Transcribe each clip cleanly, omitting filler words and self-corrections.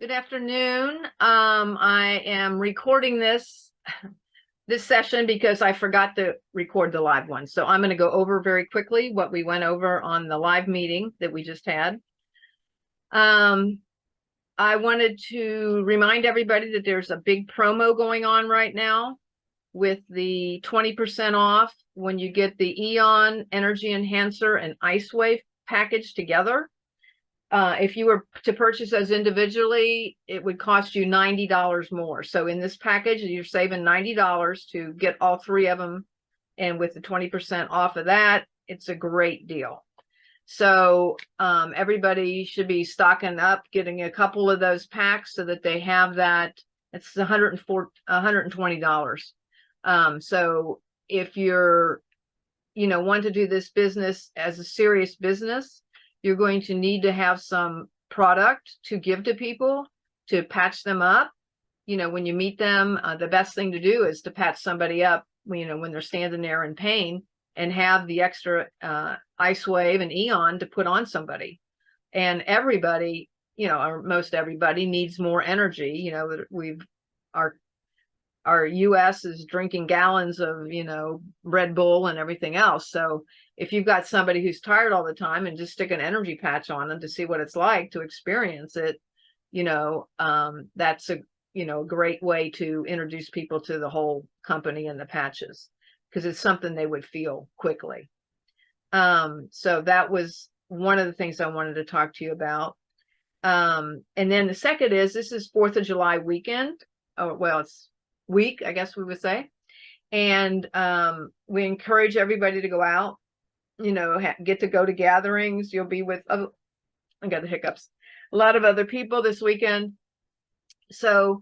Good afternoon. I am recording this session because I forgot to record the live one. So I'm going to go over very quickly what we went over on the live meeting that we just had. I wanted to remind everybody that there's a big promo going on right now with the 20% off when you get the Eon Energy Enhancer and Ice Wave package together. If you were to purchase those individually, it would cost you $90 more. So in this package, you're saving $90 to get all three of them. And with the 20% off of that, it's a great deal. So everybody should be stocking up, getting a couple of those packs so that they have that. It's $120. So if you're, want to do this business as a serious business, you're going to need to have some product to give to people to patch them up. When you meet them, the best thing to do is to patch somebody up, when they're standing there in pain, and have the extra Ice Wave and Eon to put on somebody. And everybody, or most everybody needs more energy. Our US is drinking gallons of, Red Bull and everything else. So if you've got somebody who's tired all the time and just stick an energy patch on them to see what it's like to experience it, that's a, great way to introduce people to the whole company and the patches, because it's something they would feel quickly. So that was one of the things I wanted to talk to you about. And then the second is, this is 4th of July weekend. Oh, well, it's week, I guess we would say. And we encourage everybody to go out, get to go to gatherings. You'll be with, I got the hiccups, a lot of other people this weekend. So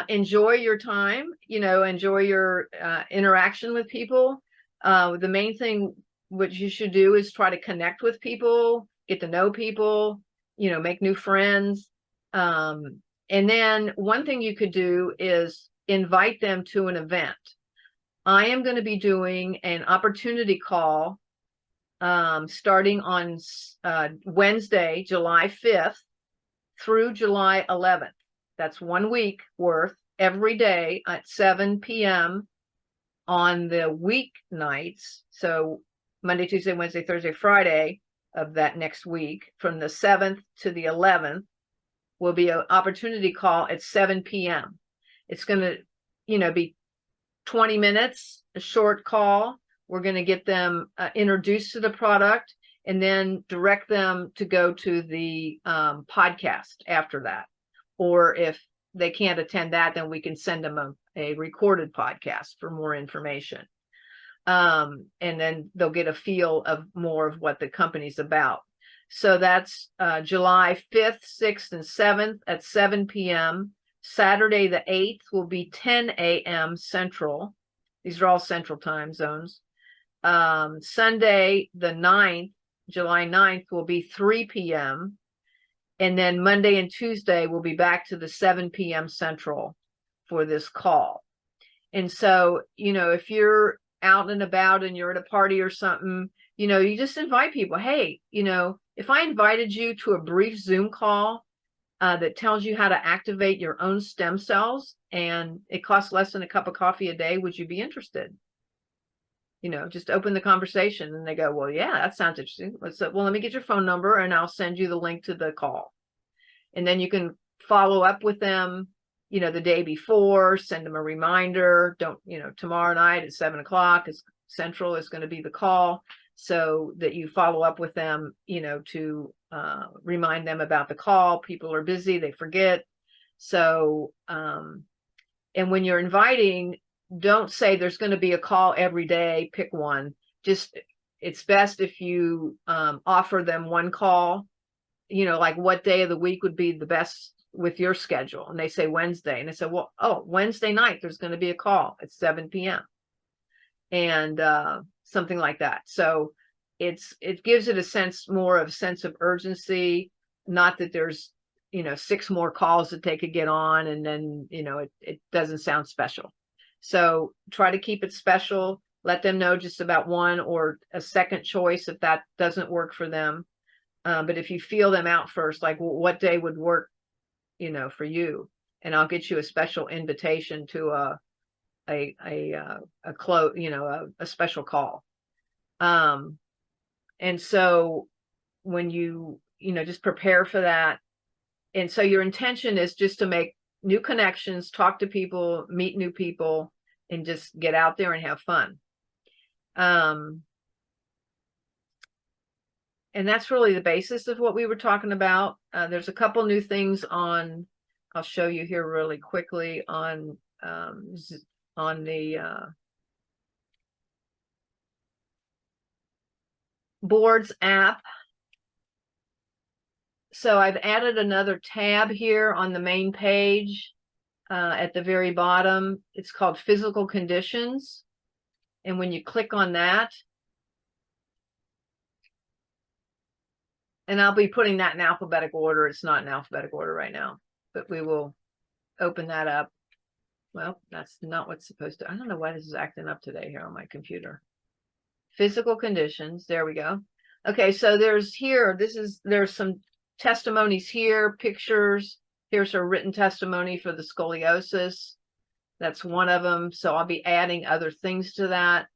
enjoy your time, enjoy your interaction with people. The main thing what you should do is try to connect with people, get to know people, make new friends. And then one thing you could do is invite them to an event. I am going to be doing an opportunity call starting on Wednesday, July 5th through July 11th. That's 1 week worth, every day at 7 p.m. on the weeknights. So Monday, Tuesday, Wednesday, Thursday, Friday of that next week, from the 7th to the 11th, will be an opportunity call at 7 p.m. It's going to, be 20 minutes, a short call. We're going to get them introduced to the product and then direct them to go to the podcast after that. Or if they can't attend that, then we can send them a recorded podcast for more information. And then they'll get a feel of more of what the company's about. So that's July 5th, 6th, and 7th at 7 p.m. Saturday the 8th will be 10 a.m. Central. These are all Central time zones. Sunday the 9th, July 9th, will be 3 p.m. And then Monday and Tuesday will be back to the 7 p.m. Central for this call. And so, if you're out and about and you're at a party or something, you just invite people. Hey, if I invited you to a brief Zoom call that tells you how to activate your own stem cells, and it costs less than a cup of coffee a day, would you be interested? Just open the conversation, and they go, well, yeah, that sounds interesting. Well, let me get your phone number and I'll send you the link to the call. And then you can follow up with them, the day before, send them a reminder. Don't, tomorrow night at 7 o'clock is Central is going to be the call, so that you follow up with them, to remind them about the call. People are busy, they forget. So, and when you're inviting, don't say there's going to be a call every day, pick one. Just, it's best if you offer them one call, like what day of the week would be the best with your schedule. And they say Wednesday. And I said, well, Wednesday night, there's going to be a call at 7 p.m. And something like that. So it gives it a sense of urgency. Not that there's, 6 more calls that they could get on, and then, it doesn't sound special. So try to keep it special. Let them know just about one or a second choice if that doesn't work for them. But if you feel them out first, like, well, what day would work you know, for you, and I'll get you a special invitation to a special call. And so when you know, just prepare for that. And so your intention is just to make new connections, talk to people, meet new people, and just get out there and have fun. And that's really the basis of what we were talking about. There's a couple new things on, I'll show you here really quickly on the Boards app. So I've added another tab here on the main page at the very bottom. It's called Physical Conditions. And when you click on that, and I'll be putting that in alphabetical order. It's not in alphabetical order right now, but we will open that up. Well, that's not what's supposed to. I don't know why this is acting up today here on my computer. Physical conditions. There we go. Okay, so there's some testimonies here, pictures. Here's her written testimony for the scoliosis. That's one of them. So I'll be adding other things to that.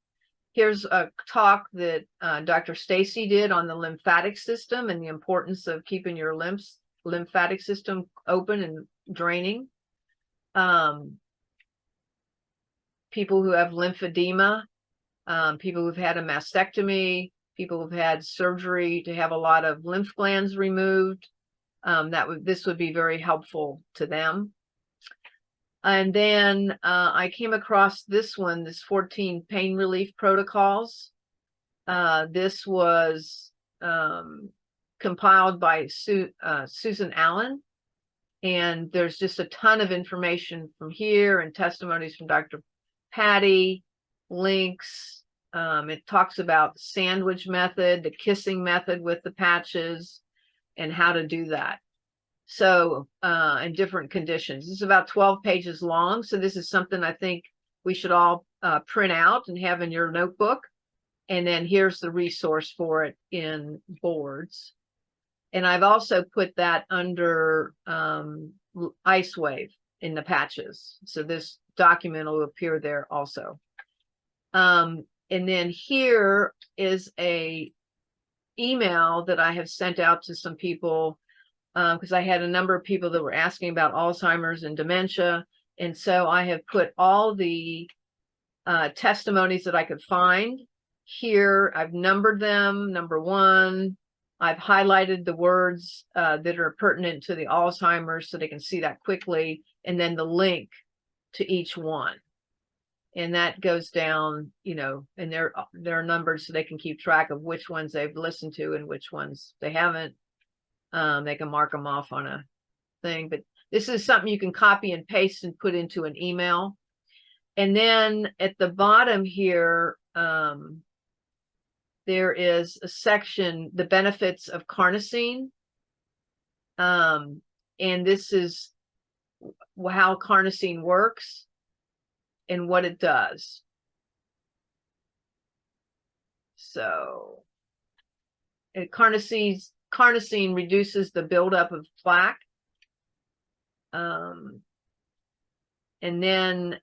Here's a talk that Dr. Stacy did on the lymphatic system and the importance of keeping your lymphatic system open and draining. People who have lymphedema, people who've had a mastectomy, people who've had surgery to have a lot of lymph glands removed. This would be very helpful to them. And then I came across this one, this 14 pain relief protocols. This was compiled by Susan Allen. And there's just a ton of information from here and testimonies from Dr. Patty, links. It talks about the sandwich method, the kissing method with the patches, and how to do that. So in different conditions. This is about 12 pages long. So this is something I think we should all print out and have in your notebook. And then here's the resource for it in Boards. And I've also put that under Ice Wave in the patches. So this document will appear there also. And then here is a email that I have sent out to some people because I had a number of people that were asking about Alzheimer's and dementia. And so I have put all the testimonies that I could find here. I've numbered them, number 1. I've highlighted the words that are pertinent to the Alzheimer's so they can see that quickly, and then the link to each one. And that goes down, you know, and they're numbered so they can keep track of which ones they've listened to and which ones they haven't. They can mark them off on a thing, but this is something you can copy and paste and put into an email. And then at the bottom here, there is a section, the benefits of carnosine. And this is how carnosine works and what it does. So carnosine reduces the buildup of plaque. And then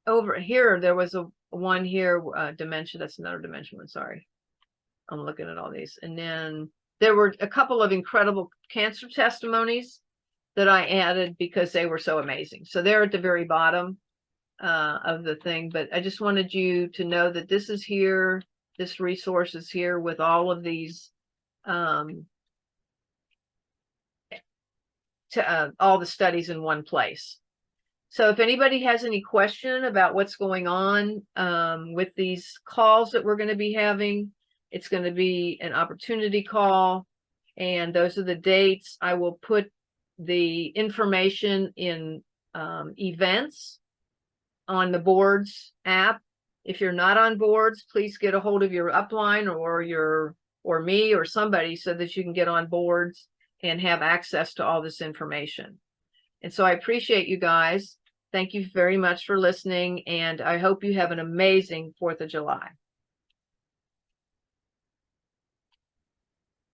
over here, there was one here, dementia. That's another dementia one. Sorry. I'm looking at all these. And then there were a couple of incredible cancer testimonies that I added because they were so amazing. So they're at the very bottom of the thing. But I just wanted you to know that this is here. This resource is here with all of these all the studies in one place. So if anybody has any question about what's going on with these calls that we're going to be having, it's going to be an opportunity call, and those are the dates. I will put the information in events on the Boards app. If you're not on Boards, please get a hold of your upline or me or somebody so that you can get on Boards and have access to all this information. And so I appreciate you guys. Thank you very much for listening, and I hope you have an amazing 4th of July.